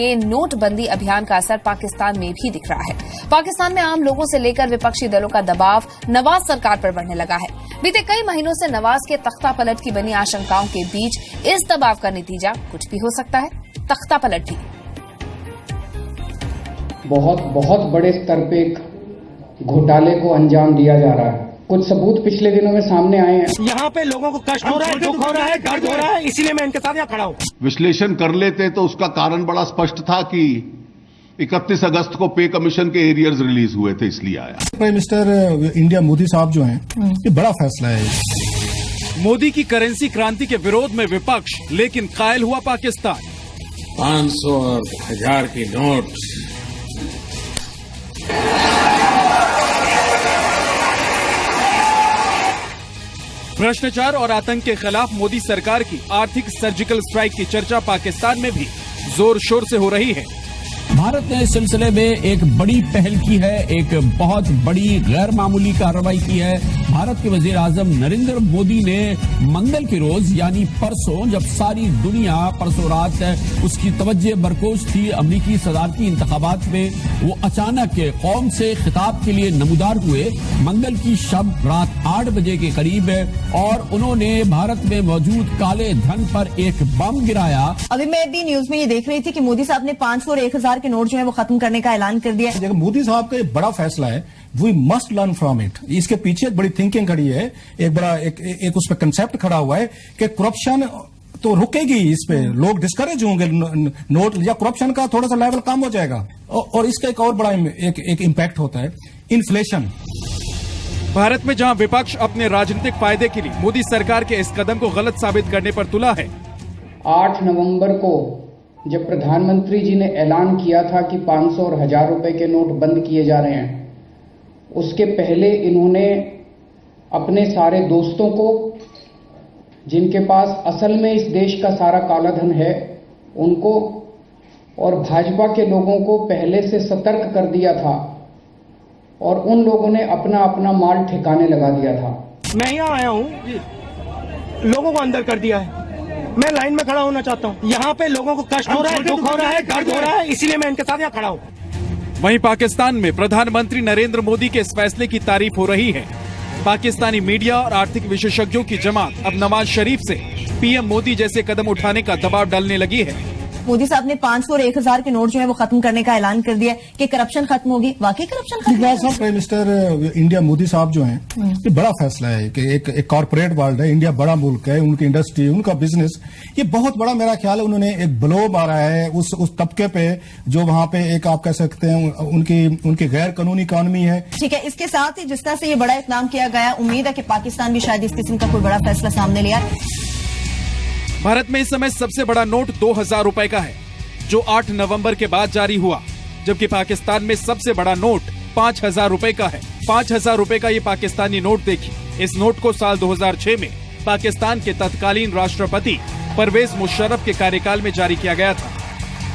के नोटबंदी अभियान का असर पाकिस्तान में भी दिख रहा है। पाकिस्तान में आम लोगों से लेकर विपक्षी दलों का दबाव नवाज सरकार पर बढ़ने लगा है। बीते कई महीनों से नवाज के तख्ता पलट की बनी आशंकाओं के बीच इस दबाव का नतीजा कुछ भी हो सकता है, तख्ता पलट भी। बहुत बड़े स्तर पे एक घोटाले को अंजाम दिया जा रहा है। कुछ सबूत पिछले दिनों में सामने आए हैं। यहाँ पे लोगों को कष्ट हो रहा है, दुख हो रहा है, दर्द हो रहा है, इसीलिए मैं इनके साथ यहाँ खड़ा हूँ। विश्लेषण कर लेते तो उसका कारण बड़ा स्पष्ट था कि 31 अगस्त को पे कमीशन के एरियर्स रिलीज हुए थे, इसलिए आया। प्राइम मिनिस्टर इंडिया मोदी साहब जो हैं, ये बड़ा फैसला है। मोदी की करेंसी क्रांति के विरोध में विपक्ष, लेकिन कायल हुआ पाकिस्तान। 500 और 1000 की नोट भ्रष्टाचार और आतंक के खिलाफ मोदी सरकार की आर्थिक सर्जिकल स्ट्राइक की चर्चा पाकिस्तान में भी जोर शोर से हो रही है। भारत ने इस सिलसिले में एक बड़ी पहल की है, एक बहुत बड़ी गैर मामूली कार्रवाई की है। भारत के वजीर आजम नरेंद्र मोदी ने मंगल के रोज यानी परसों, जब सारी दुनिया परसों रात उसकी तवज्जो बरकोश थी अमरीकी सदारती इंतखाबात में, वो अचानक कौम से खिताब के लिए नमूदार हुए मंगल की शब रात 8 बजे के करीब, और उन्होंने भारत में मौजूद काले धन पर एक बम गिराया। अभी मैं भी न्यूज में ये देख रही थी कि मोदी साहब ने 500 और 1000 के नोट जो है वो खत्म करने का ऐलान कर दिया। देखो, मोदी साहब का एक बड़ा फैसला है, we must learn from it. इसके पीछे एक बड़ी थिंकिंग खड़ी है, एक बड़ा एक उस पर कंसेप्ट खड़ा हुआ है कि करप्शन तो रुकेगी, इस पे लोग डिस्करेज होंगे, नोट या करप्शन का थोड़ा सा लेवल कम हो जाएगा। और इसका एक और बड़ा एक इम्पैक्ट होता है, इन्फ्लेशन। भारत में जहां विपक्ष अपने राजनीतिक फायदे के लिए मोदी सरकार के इस कदम को गलत साबित करने पर तुला है। 8 नवंबर को जब प्रधानमंत्री जी ने ऐलान किया था कि 500 और 1000 रुपए के नोट बंद किए जा रहे हैं, उसके पहले इन्होंने अपने सारे दोस्तों को, जिनके पास असल में इस देश का सारा काला धन है, उनको और भाजपा के लोगों को पहले से सतर्क कर दिया था, और उन लोगों ने अपना अपना माल ठिकाने लगा दिया था। मैं यहाँ आया हूँ, लोगों को अंदर कर दिया है, मैं लाइन में खड़ा होना चाहता हूँ। यहाँ पे लोगों को कष्ट हो रहा है, दुख हो रहा है, दर्द हो रहा है, इसीलिए मैं इनके साथ यहाँ खड़ा हूँ। वहीं पाकिस्तान में प्रधानमंत्री नरेंद्र मोदी के इस फैसले की तारीफ हो रही है। पाकिस्तानी मीडिया और आर्थिक विशेषज्ञों की जमात अब नवाज शरीफ से पीएम मोदी जैसे कदम उठाने का दबाव डालने लगी है। मोदी साहब ने 500 और 1000 के नोट जो है वो खत्म करने का ऐलान कर दिया कि करप्शन खत्म होगी। वाकई करप्शन खत्म होगी। प्राइम मिनिस्टर इंडिया मोदी साहब जो हैं, ये बड़ा फैसला है कि एक कॉर्पोरेट वर्ल्ड है, इंडिया बड़ा मुल्क है, उनकी इंडस्ट्री, उनका बिजनेस, ये बहुत बड़ा मेरा ख्याल है। उन्होंने एक ब्लो मारा है उस तबके पे जो वहां पे एक आप कह सकते हैं उनकी गैर कानूनी इकॉनमी है। ठीक है, इसके साथ ही जिस तरह से ये बड़ा इकदाम किया गया, उम्मीद है कि पाकिस्तान भी शायद इस किस्म का कोई बड़ा फैसला सामने लिया। भारत में इस समय सबसे बड़ा नोट 2000 रुपए का है, जो 8 नवंबर के बाद जारी हुआ, जबकि पाकिस्तान में सबसे बड़ा नोट 5000 रुपए का है। 5000 रुपए का ये पाकिस्तानी नोट देखिए। इस नोट को साल 2006 में पाकिस्तान के तत्कालीन राष्ट्रपति परवेज मुशर्रफ के कार्यकाल में जारी किया गया था।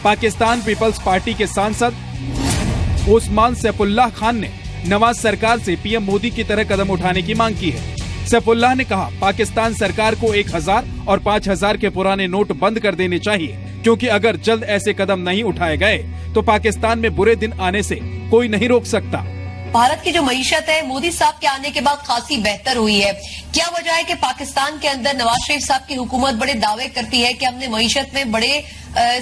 पाकिस्तान पीपल्स पार्टी के सांसद ओस्मान सैफुल्लाह खान ने नवाज सरकार से पीएम मोदी की तरह कदम उठाने की मांग की है। सैफुल्लाह ने कहा, पाकिस्तान सरकार को 1000 और 5000 के पुराने नोट बंद कर देने चाहिए, क्योंकि अगर जल्द ऐसे कदम नहीं उठाए गए तो पाकिस्तान में बुरे दिन आने से कोई नहीं रोक सकता। भारत की जो मईशत है मोदी साहब के आने के बाद खासी बेहतर हुई है। क्या वजह है कि पाकिस्तान के अंदर नवाज शरीफ साहब की हुकूमत बड़े दावे करती है कि हमने मईशत में बड़े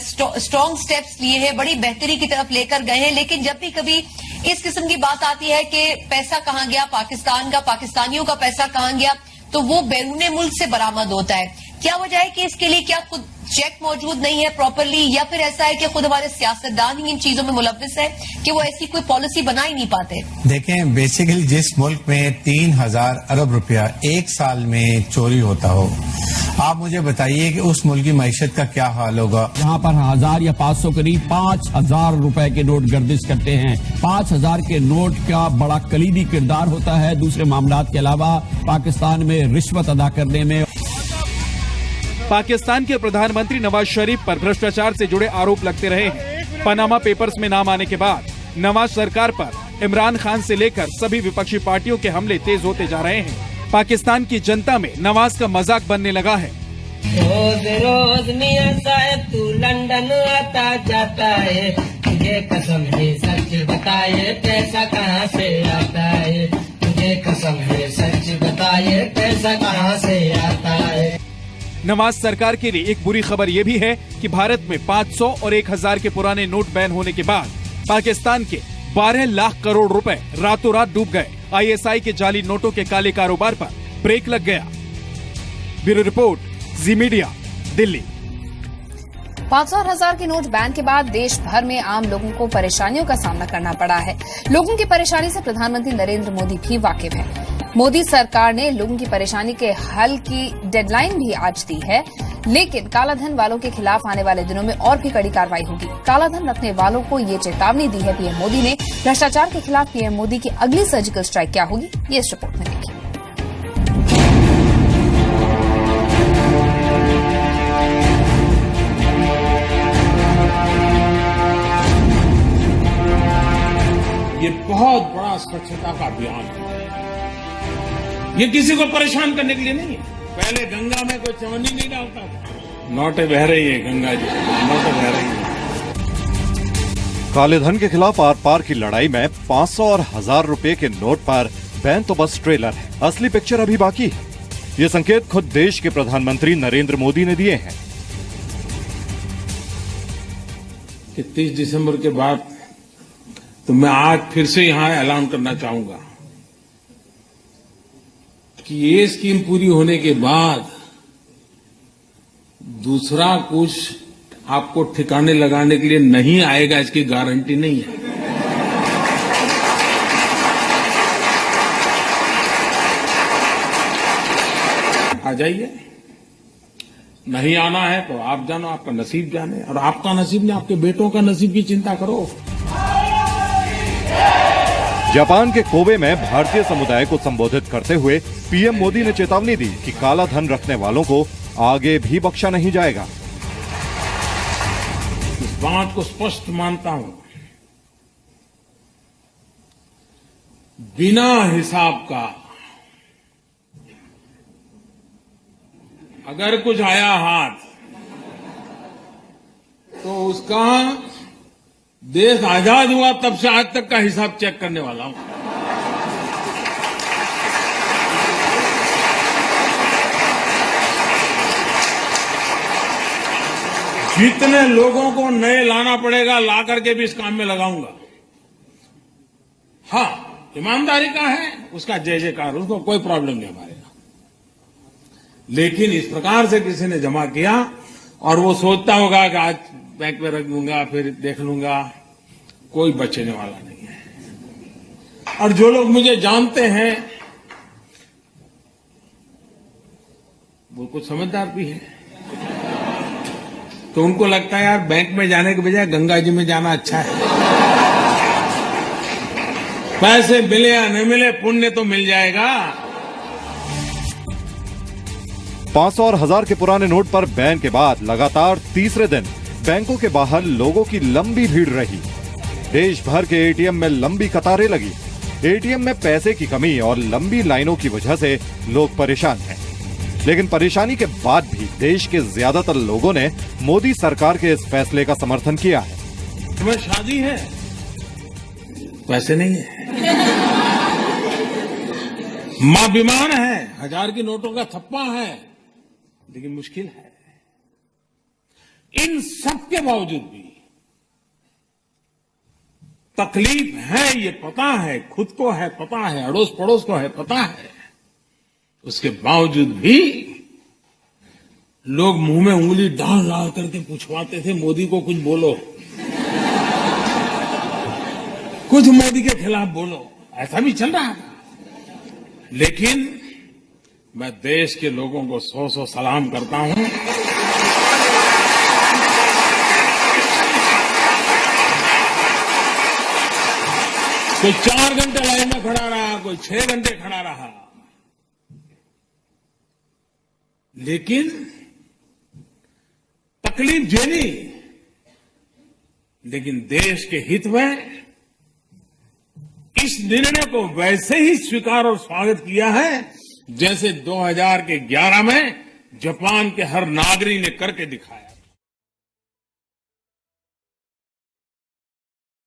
स्ट्रॉन्ग स्टेप्स लिए हैं, बड़ी बेहतरी की तरफ लेकर गए हैं, लेकिन जब भी कभी इस किस्म की बात आती है कि पैसा कहाँ गया पाकिस्तान का, पाकिस्तानियों का पैसा कहाँ गया, तो वो बैरूने मुल्क से बरामद होता है। क्या वजह है कि इसके लिए क्या खुद चेक मौजूद नहीं है प्रॉपरली, या फिर ऐसा है कि खुद हमारे सियासतदान ही इन चीजों में मुलव्विस है कि वो ऐसी कोई पॉलिसी बना ही नहीं पाते? देखें, बेसिकली जिस मुल्क में 3000 अरब रुपया एक साल में चोरी होता हो, आप मुझे बताइए कि उस मुल्क की मईशत का क्या हाल होगा। यहाँ पर 1000 या 500 करीब 5000 रुपए के नोट गर्दिश करते हैं। 5000 के नोट का बड़ा कलीदी किरदार होता है दूसरे मामलात के अलावा पाकिस्तान में रिश्वत अदा करने में। पाकिस्तान के प्रधानमंत्री नवाज शरीफ पर भ्रष्टाचार से जुड़े आरोप लगते रहे हैं। पनामा पेपर्स में नाम आने के बाद नवाज सरकार पर इमरान खान से लेकर सभी विपक्षी पार्टियों के हमले तेज होते जा रहे हैं। पाकिस्तान की जनता में नवाज का मजाक बनने लगा है। रोज रोज मियां साहब तू लंदन आता जाता है, तुझे कसम है सच बताए पैसा कहाँ से आता है, तुझे कसम है सच बताए पैसा कहाँ से आता है। नवाज सरकार के लिए एक बुरी खबर ये भी है कि भारत में 500 और 1000 के पुराने नोट बैन होने के बाद पाकिस्तान के 12 लाख करोड़ रुपए रातों रात डूब गए। ISI के जाली नोटों के काले कारोबार पर ब्रेक लग गया। ब्यूरो रिपोर्ट, जी मीडिया, दिल्ली। 500 और 1000 के नोट बैन के बाद देश भर में आम लोगों को परेशानियों का सामना करना पड़ा है। लोगों की परेशानी से प्रधानमंत्री नरेंद्र मोदी भी वाकिफ है। मोदी सरकार ने लोगों की परेशानी के हल की डेडलाइन भी आज दी है, लेकिन कालाधन वालों के खिलाफ आने वाले दिनों में और भी कड़ी कार्रवाई होगी। कालाधन रखने वालों को ये चेतावनी दी है पीएम मोदी ने। भ्रष्टाचार के खिलाफ पीएम मोदी की अगली सर्जिकल स्ट्राइक क्या होगी, ये इस रिपोर्ट में देखिए। ये बहुत बड़ा स्वच्छता का अभियान है। ये किसी को परेशान करने के लिए नहीं है। पहले गंगा में कोई चवन्नी नहीं डालता था। नोटें बह रही है गंगा जी, नोटें बह रही है। काले धन के खिलाफ आर पार की लड़ाई में 500 और 1000 रुपए के नोट पर बैन तो बस ट्रेलर है, असली पिक्चर अभी बाकी है। ये संकेत खुद देश के प्रधानमंत्री नरेंद्र मोदी ने दिए हैं। 30 दिसंबर के बाद तो मैं आज फिर से यहां ऐलान करना चाहूंगा कि ये स्कीम पूरी होने के बाद दूसरा कुछ आपको ठिकाने लगाने के लिए नहीं आएगा, इसकी गारंटी नहीं है। आ जाइए, नहीं आना है तो आप जानो, आपका नसीब जाने, और आपका नसीब नहीं, आपके बेटों का नसीब की चिंता करो। जापान के कोबे में भारतीय समुदाय को संबोधित करते हुए पीएम मोदी ने चेतावनी दी कि काला धन रखने वालों को आगे भी बख्शा नहीं जाएगा। इस बात को स्पष्ट मानता हूं, बिना हिसाब का अगर कुछ आया हाथ तो उसका देश आजाद हुआ तब से आज तक का हिसाब चेक करने वाला हूं। जितने लोगों को नए लाना पड़ेगा ला करके भी इस काम में लगाऊंगा। हाँ, ईमानदारी का है, उसका जय जयकार, उसको कोई प्रॉब्लम नहीं हमारे यहां। लेकिन इस प्रकार से किसी ने जमा किया और वो सोचता होगा कि आज बैंक में रख दूंगा फिर देख लूंगा, कोई बचने वाला नहीं है। और जो लोग मुझे जानते हैं वो कुछ समझदार भी है, तो उनको लगता है यार बैंक में जाने के बजाय गंगा जी में जाना अच्छा है। पैसे मिले या न मिले, पुण्य तो मिल जाएगा। 500 और 1000 के पुराने नोट पर बैन के बाद लगातार तीसरे दिन बैंकों के बाहर लोगों की लंबी भीड़ रही। देश भर के एटीएम में लंबी कतारें लगी। एटीएम में पैसे की कमी और लंबी लाइनों की वजह से लोग परेशान हैं। लेकिन परेशानी के बाद भी देश के ज्यादातर लोगों ने मोदी सरकार के इस फैसले का समर्थन किया है। तुम्हें शादी है, पैसे नहीं है। मां बीमार है, 1000 की नोटों का थप्पा है, लेकिन मुश्किल है। इन सब के बावजूद भी तकलीफ है, ये पता है, खुद को है पता है, अड़ोस पड़ोस को है पता है, उसके बावजूद भी लोग मुंह में उंगली डाल डाल करके पूछवाते थे मोदी को कुछ बोलो, कुछ मोदी के खिलाफ बोलो। ऐसा भी चल रहा था। लेकिन मैं देश के लोगों को 100 सलाम करता हूं। कोई 4 घंटे लाइन में खड़ा रहा, कोई 6 घंटे खड़ा रहा, लेकिन तकलीफ झेली, लेकिन देश के हित में इस निर्णय को वैसे ही स्वीकार और स्वागत किया है जैसे 2011 में जापान के हर नागरिक ने करके दिखाया।